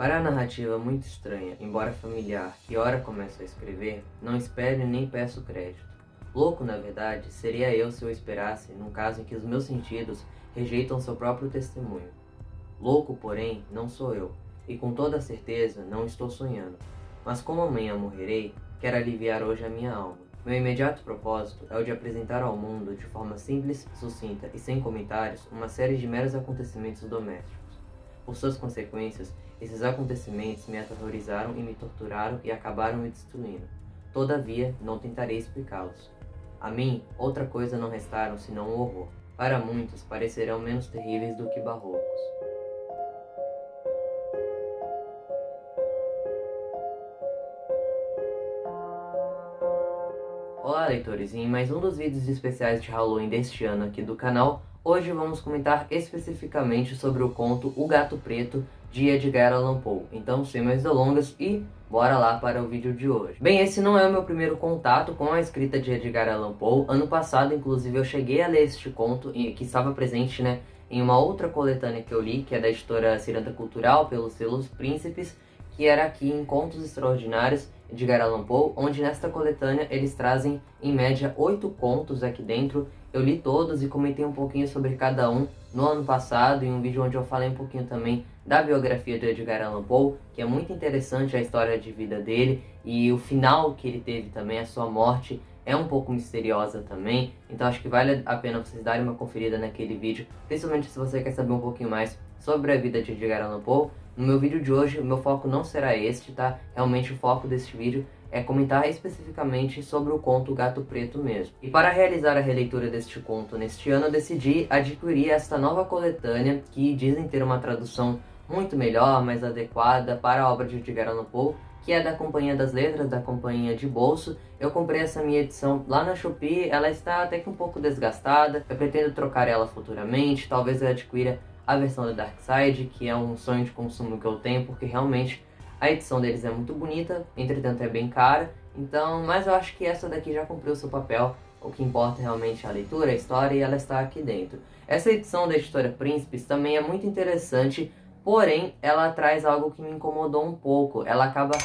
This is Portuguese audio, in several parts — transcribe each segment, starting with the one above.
Para a narrativa muito estranha, embora familiar, que ora começo a escrever, não espero nem peço crédito. Louco, na verdade, seria eu se eu esperasse, num caso em que os meus sentidos rejeitam seu próprio testemunho. Louco, porém, não sou eu, e com toda certeza não estou sonhando. Mas como amanhã morrerei, quero aliviar hoje a minha alma. Meu imediato propósito é o de apresentar ao mundo, de forma simples, sucinta e sem comentários, uma série de meros acontecimentos domésticos. Por suas consequências, esses acontecimentos me aterrorizaram e me torturaram e acabaram me destruindo. Todavia, não tentarei explicá-los. A mim, outra coisa não restaram senão o horror. Para muitos, parecerão menos terríveis do que barrocos. Olá, leitores! Em mais um dos vídeos especiais de Halloween deste ano aqui do canal, hoje vamos comentar especificamente sobre o conto O Gato Preto, de Edgar Allan Poe. Então, sem mais delongas, e bora lá para o vídeo de hoje. Bem, esse não é o meu primeiro contato com a escrita de Edgar Allan Poe. Ano passado, inclusive, eu cheguei a ler este conto, que estava presente, em uma outra coletânea que eu li, que é da editora Ciranda Cultural, pelos selos Príncipes, que era aqui em Contos Extraordinários, Edgar Allan Poe, onde nesta coletânea eles trazem, em média, 8 contos aqui dentro. Eu li todos e comentei um pouquinho sobre cada um no ano passado, em um vídeo onde eu falei um pouquinho também da biografia do Edgar Allan Poe, que é muito interessante a história de vida dele, e o final que ele teve também, a sua morte, é um pouco misteriosa também. Então acho que vale a pena vocês darem uma conferida naquele vídeo, principalmente se você quer saber um pouquinho mais sobre a vida de Edgar Allan Poe. No meu vídeo de hoje, o meu foco não será este, tá? Realmente o foco deste vídeo é comentar especificamente sobre o conto Gato Preto mesmo. E para realizar a releitura deste conto neste ano, eu decidi adquirir esta nova coletânea, que dizem ter uma tradução muito melhor, mais adequada para a obra de Edgar Allan Poe, que é da Companhia das Letras, da Companhia de Bolso. Eu comprei essa minha edição lá na Shopee, ela está até que um pouco desgastada, eu pretendo trocar ela futuramente, talvez eu adquira a versão da Darkside, que é um sonho de consumo que eu tenho, porque realmente a edição deles é muito bonita, entretanto é bem cara, então, mas eu acho que essa daqui já cumpriu o seu papel. O que importa realmente é a leitura, a história, e ela está aqui dentro. Essa edição da editora Príncipes também é muito interessante, porém ela traz algo que me incomodou um pouco. Ela acaba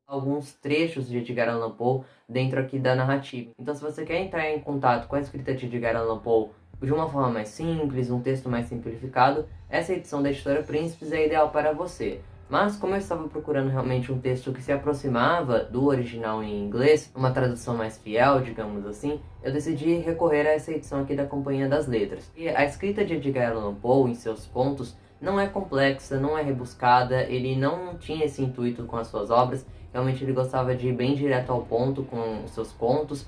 alguns trechos de Edgar Allan Poe dentro aqui da narrativa. Então, se você quer entrar em contato com a escrita de Edgar Allan Poe de uma forma mais simples, um texto mais simplificado, essa edição da editora Príncipes é ideal para você. Mas como eu estava procurando realmente um texto que se aproximava do original em inglês, uma tradução mais fiel, digamos assim, eu decidi recorrer a essa edição aqui da Companhia das Letras. E a escrita de Edgar Allan Poe em seus contos não é complexa, não é rebuscada, ele não tinha esse intuito com as suas obras. Realmente ele gostava de ir bem direto ao ponto com os seus contos,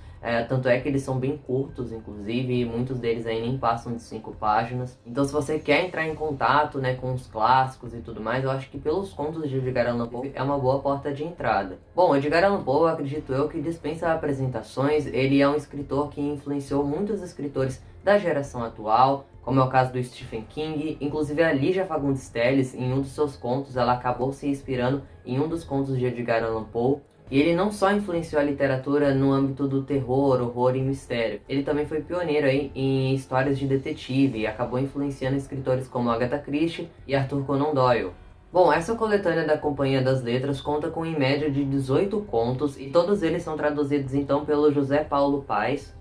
tanto é que eles são bem curtos, inclusive, e muitos deles aí nem passam de 5 páginas. Então, se você quer entrar em contato com os clássicos e tudo mais, eu acho que pelos contos de Edgar Allan Poe é uma boa porta de entrada. Bom, Edgar Allan Poe, acredito eu, que dispensa apresentações. Ele é um escritor que influenciou muitos escritores da geração atual, como é o caso do Stephen King. Inclusive a Lígia Fagundes Telles, em um dos seus contos, ela acabou se inspirando em um dos contos de Edgar Allan Poe. E ele não só influenciou a literatura no âmbito do terror, horror e mistério, ele também foi pioneiro aí em histórias de detetive e acabou influenciando escritores como Agatha Christie e Arthur Conan Doyle. Bom, essa coletânea da Companhia das Letras conta com em média de 18 contos, e todos eles são traduzidos então pelo José Paulo Paes.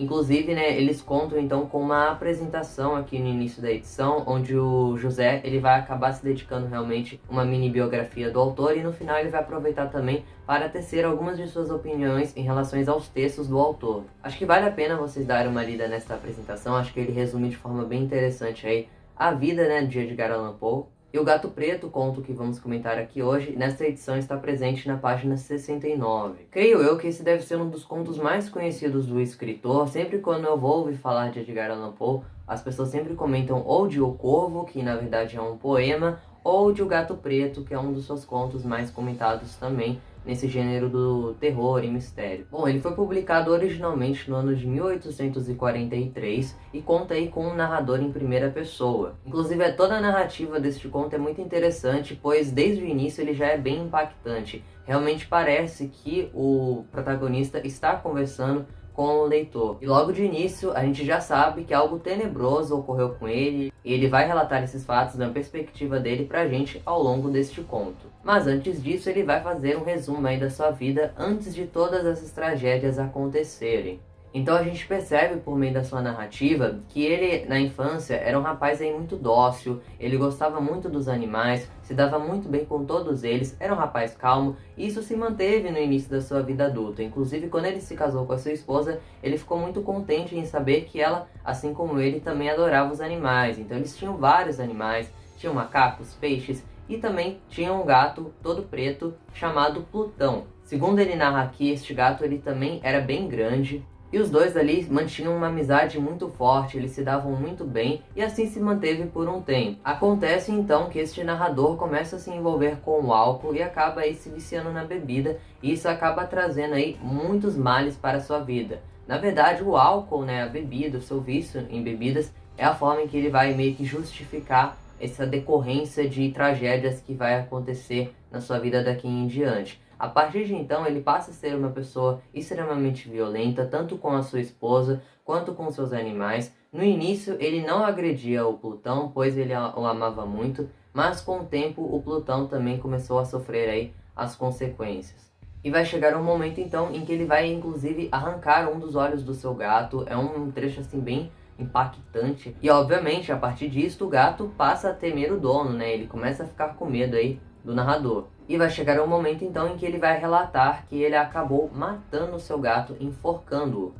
Inclusive, eles contam então com uma apresentação aqui no início da edição, onde o José ele vai acabar se dedicando realmente a uma mini biografia do autor, e no final ele vai aproveitar também para tecer algumas de suas opiniões em relação aos textos do autor. Acho que vale a pena vocês darem uma lida nesta apresentação. Acho que ele resume de forma bem interessante aí a vida de Edgar Allan Poe. E o Gato Preto, o conto que vamos comentar aqui hoje, nesta edição está presente na página 69. Creio eu que esse deve ser um dos contos mais conhecidos do escritor. Sempre quando eu vou ouvir falar de Edgar Allan Poe, as pessoas sempre comentam ou de O Corvo, que na verdade é um poema, ou de O Gato Preto, que é um dos seus contos mais comentados também nesse gênero do terror e mistério. Bom, ele foi publicado originalmente no ano de 1843 e conta aí com um narrador em primeira pessoa. Inclusive, toda a narrativa deste conto é muito interessante, pois desde o início ele já é bem impactante. Realmente parece que o protagonista está conversando com o leitor. E logo de início, a gente já sabe que algo tenebroso ocorreu com ele, e ele vai relatar esses fatos na perspectiva dele pra gente ao longo deste conto. Mas antes disso, ele vai fazer um resumo aí da sua vida antes de todas essas tragédias acontecerem. Então a gente percebe por meio da sua narrativa que ele, na infância, era um rapaz aí muito dócil, ele gostava muito dos animais, se dava muito bem com todos eles, era um rapaz calmo, e isso se manteve no início da sua vida adulta. Inclusive, quando ele se casou com a sua esposa, ele ficou muito contente em saber que ela, assim como ele, também adorava os animais. Então eles tinham vários animais, tinham macacos, peixes, e também tinha um gato todo preto chamado Plutão. Segundo ele narra aqui, este gato ele também era bem grande, e os dois ali mantinham uma amizade muito forte, eles se davam muito bem e assim se manteve por um tempo. Acontece então que este narrador começa a se envolver com o álcool e acaba aí se viciando na bebida, e isso acaba trazendo aí muitos males para a sua vida. Na verdade, o álcool, né, a bebida, o seu vício em bebidas é a forma em que ele vai meio que justificar essa decorrência de tragédias que vai acontecer na sua vida daqui em diante. A partir de então, ele passa a ser uma pessoa extremamente violenta, tanto com a sua esposa, quanto com seus animais. No início, ele não agredia o Plutão, pois ele o amava muito, mas com o tempo, o Plutão também começou a sofrer aí as consequências. E vai chegar um momento, então, em que ele vai, inclusive, arrancar um dos olhos do seu gato. É um trecho, assim, bem impactante. E, obviamente, a partir disso, o gato passa a temer o dono, né? Ele começa a ficar com medo aí do narrador. E vai chegar um momento então em que ele vai relatar que ele acabou matando o seu gato, enforcando-o.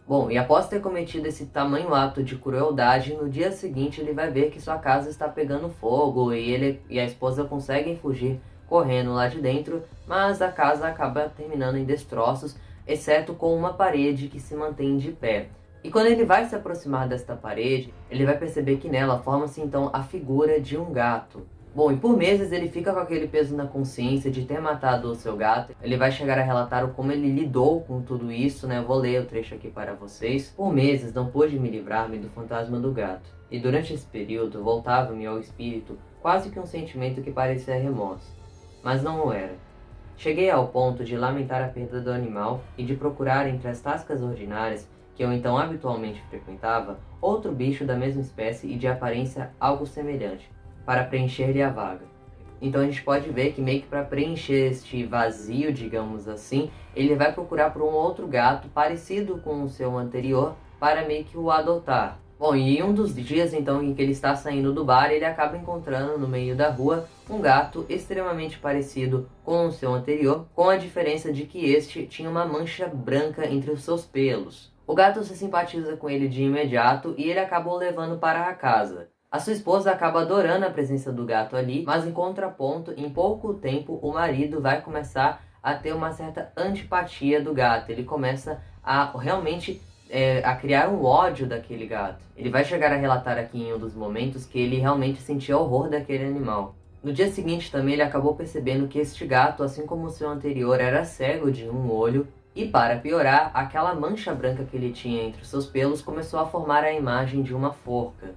Bom, e após ter cometido esse tamanho ato de crueldade, no dia seguinte ele vai ver que sua casa está pegando fogo e ele e a esposa conseguem fugir correndo lá de dentro, mas a casa acaba terminando em destroços, exceto com uma parede que se mantém de pé. E quando ele vai se aproximar desta parede, ele vai perceber que nela forma-se então a figura de um gato. Bom, e por meses ele fica com aquele peso na consciência de ter matado o seu gato. Ele vai chegar a relatar o como ele lidou com tudo isso, né? Eu vou ler o trecho aqui para vocês. Por meses não pude me livrar-me do fantasma do gato. E durante esse período voltava-me ao espírito quase que um sentimento que parecia remorso. Mas não o era. Cheguei ao ponto de lamentar a perda do animal e de procurar entre as tascas ordinárias que eu então habitualmente frequentava, outro bicho da mesma espécie e de aparência algo semelhante, para preencher-lhe a vaga. Então a gente pode ver que meio que para preencher este vazio, digamos assim, ele vai procurar por um outro gato parecido com o seu anterior para meio que o adotar. Bom, e em um dos dias então em que ele está saindo do bar, ele acaba encontrando no meio da rua um gato extremamente parecido com o seu anterior, com a diferença de que este tinha uma mancha branca entre os seus pelos. O gato se simpatiza com ele de imediato e ele acaba o levando para a casa. A sua esposa acaba adorando a presença do gato ali, mas em contraponto, em pouco tempo, o marido vai começar a ter uma certa antipatia do gato. Ele começa a realmente a criar um ódio daquele gato. Ele vai chegar a relatar aqui em um dos momentos que ele realmente sentia horror daquele animal. No dia seguinte também ele acabou percebendo que este gato, assim como o seu anterior, era cego de um olho. E para piorar, aquela mancha branca que ele tinha entre os seus pelos começou a formar a imagem de uma forca.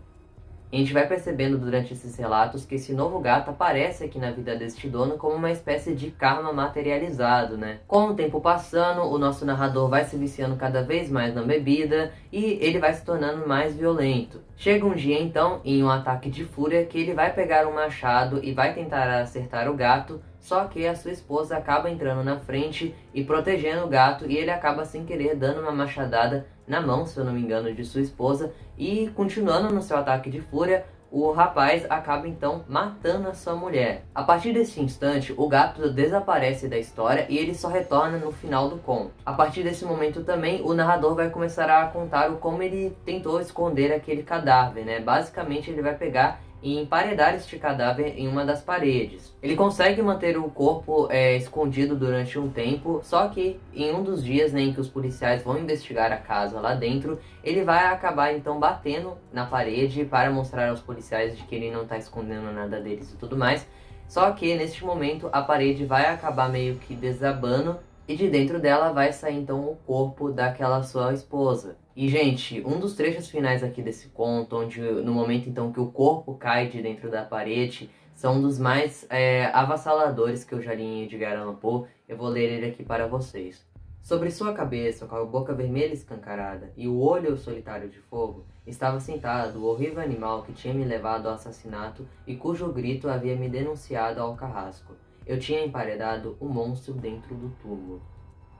E a gente vai percebendo durante esses relatos que esse novo gato aparece aqui na vida deste dono como uma espécie de karma materializado, né? Com o tempo passando, o nosso narrador vai se viciando cada vez mais na bebida e ele vai se tornando mais violento. Chega um dia então, em um ataque de fúria, que ele vai pegar um machado e vai tentar acertar o gato, só que a sua esposa acaba entrando na frente e protegendo o gato e ele acaba sem querer dando uma machadada na mão, se eu não me engano, de sua esposa, e continuando no seu ataque de fúria, o rapaz acaba então matando a sua mulher. A partir desse instante, o gato desaparece da história e ele só retorna no final do conto. A partir desse momento também, o narrador vai começar a contar o como ele tentou esconder aquele cadáver, né? Basicamente, ele vai pegar e emparedar este cadáver em uma das paredes. Ele consegue manter o corpo escondido durante um tempo, só que em um dos dias, né, em que os policiais vão investigar a casa lá dentro, ele vai acabar então batendo na parede para mostrar aos policiais de que ele não está escondendo nada deles e tudo mais. Só que neste momento a parede vai acabar meio que desabando e de dentro dela vai sair então o corpo daquela sua esposa. E, gente, um dos trechos finais aqui desse conto, onde no momento então que o corpo cai de dentro da parede, são um dos mais avassaladores que eu já li em Edgar Allan Poe. Eu vou ler ele aqui para vocês. Sobre sua cabeça, com a boca vermelha escancarada e o olho solitário de fogo, estava sentado o horrível animal que tinha me levado ao assassinato e cujo grito havia me denunciado ao carrasco. Eu tinha emparedado o monstro dentro do túmulo.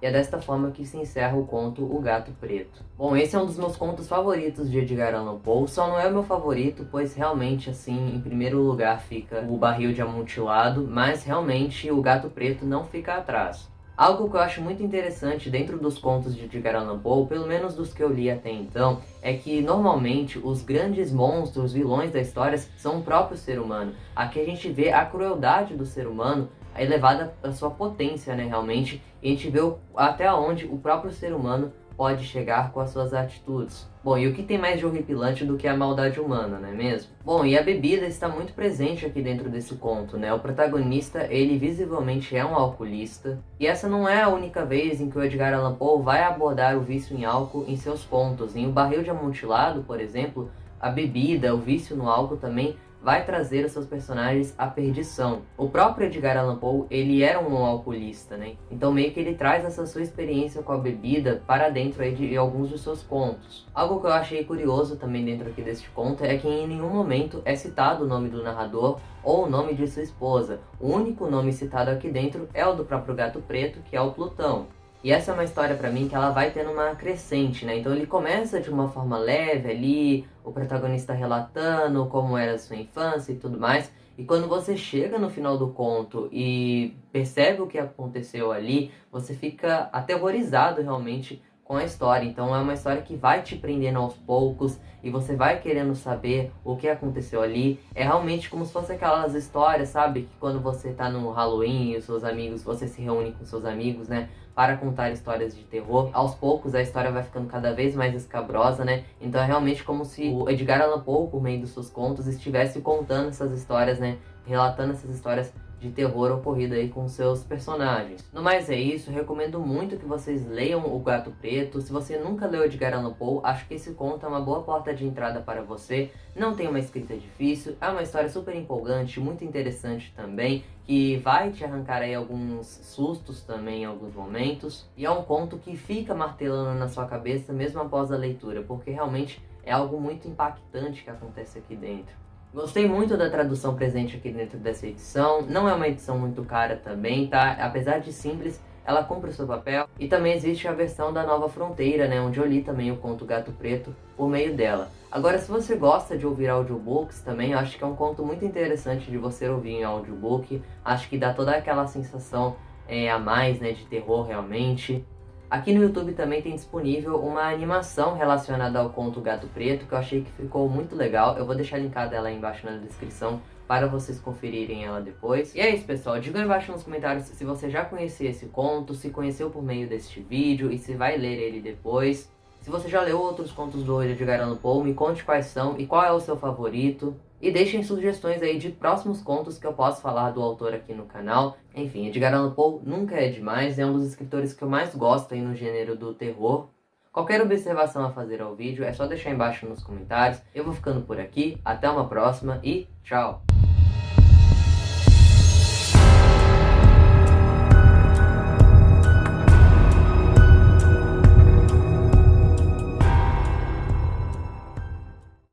E é desta forma que se encerra o conto O Gato Preto. Bom, esse é um dos meus contos favoritos de Edgar Allan Poe, só não é o meu favorito, pois realmente, assim, em primeiro lugar fica O Barril de Amontilado, mas realmente O Gato Preto não fica atrás. Algo que eu acho muito interessante dentro dos contos de Edgar Allan Poe, pelo menos dos que eu li até então, é que normalmente os grandes monstros, vilões da história são o próprio ser humano. Aqui a gente vê a crueldade do ser humano elevada à sua potência, né, realmente, e a gente vê até onde o próprio ser humano pode chegar com as suas atitudes. Bom, e o que tem mais de horripilante do que a maldade humana, não é mesmo? Bom, e a bebida está muito presente aqui dentro desse conto, né? O protagonista, ele visivelmente é um alcoolista, e essa não é a única vez em que o Edgar Allan Poe vai abordar o vício em álcool em seus contos. Em O Barril de Amontilado, por exemplo, a bebida, o vício no álcool também vai trazer os seus personagens à perdição. O próprio Edgar Allan Poe, ele era um alcoolista, né? Então meio que ele traz essa sua experiência com a bebida para dentro aí de alguns dos seus contos. Algo que eu achei curioso também dentro aqui deste conto é que em nenhum momento é citado o nome do narrador ou o nome de sua esposa. O único nome citado aqui dentro é o do próprio Gato Preto, que é o Plutão. E essa é uma história pra mim que ela vai tendo uma crescente, né? Então ele começa de uma forma leve ali, o protagonista relatando como era a sua infância e tudo mais. E quando você chega no final do conto e percebe o que aconteceu ali, você fica aterrorizado realmente com a história. Então é uma história que vai te prendendo aos poucos e você vai querendo saber o que aconteceu ali. É realmente como se fosse aquelas histórias, sabe? Que quando você tá no Halloween e os seus amigos, você se reúne com seus amigos, né? Para contar histórias de terror. Aos poucos a história vai ficando cada vez mais escabrosa, né? Então é realmente como se o Edgar Allan Poe, por meio dos seus contos, estivesse contando essas histórias, né? Relatando essas histórias de terror ocorrido aí com seus personagens. No mais é isso, recomendo muito que vocês leiam O Gato Preto. Se você nunca leu Edgar Allan Poe, acho que esse conto é uma boa porta de entrada para você. Não tem uma escrita difícil, é uma história super empolgante, muito interessante também, que vai te arrancar aí alguns sustos também em alguns momentos. E é um conto que fica martelando na sua cabeça mesmo após a leitura, porque realmente é algo muito impactante que acontece aqui dentro. Gostei muito da tradução presente aqui dentro dessa edição, não é uma edição muito cara também, tá? Apesar de simples, ela cumpre o seu papel. E também existe a versão da Nova Fronteira, né? Onde eu li também o conto Gato Preto por meio dela. Agora, se você gosta de ouvir audiobooks também, eu acho que é um conto muito interessante de você ouvir em audiobook. Acho que dá toda aquela sensação a mais, né? De terror realmente. Aqui no YouTube também tem disponível uma animação relacionada ao conto Gato Preto, que eu achei que ficou muito legal. Eu vou deixar linkada ela aí embaixo na descrição para vocês conferirem ela depois. E é isso, pessoal. Diga aí embaixo nos comentários se você já conhecia esse conto, se conheceu por meio deste vídeo e se vai ler ele depois. Se você já leu outros contos do Edgar Allan Poe, me conte quais são e qual é o seu favorito. E deixem sugestões aí de próximos contos que eu posso falar do autor aqui no canal. Enfim, Edgar Allan Poe nunca é demais, é um dos escritores que eu mais gosto aí no gênero do terror. Qualquer observação a fazer ao vídeo é só deixar embaixo nos comentários. Eu vou ficando por aqui, até uma próxima e tchau!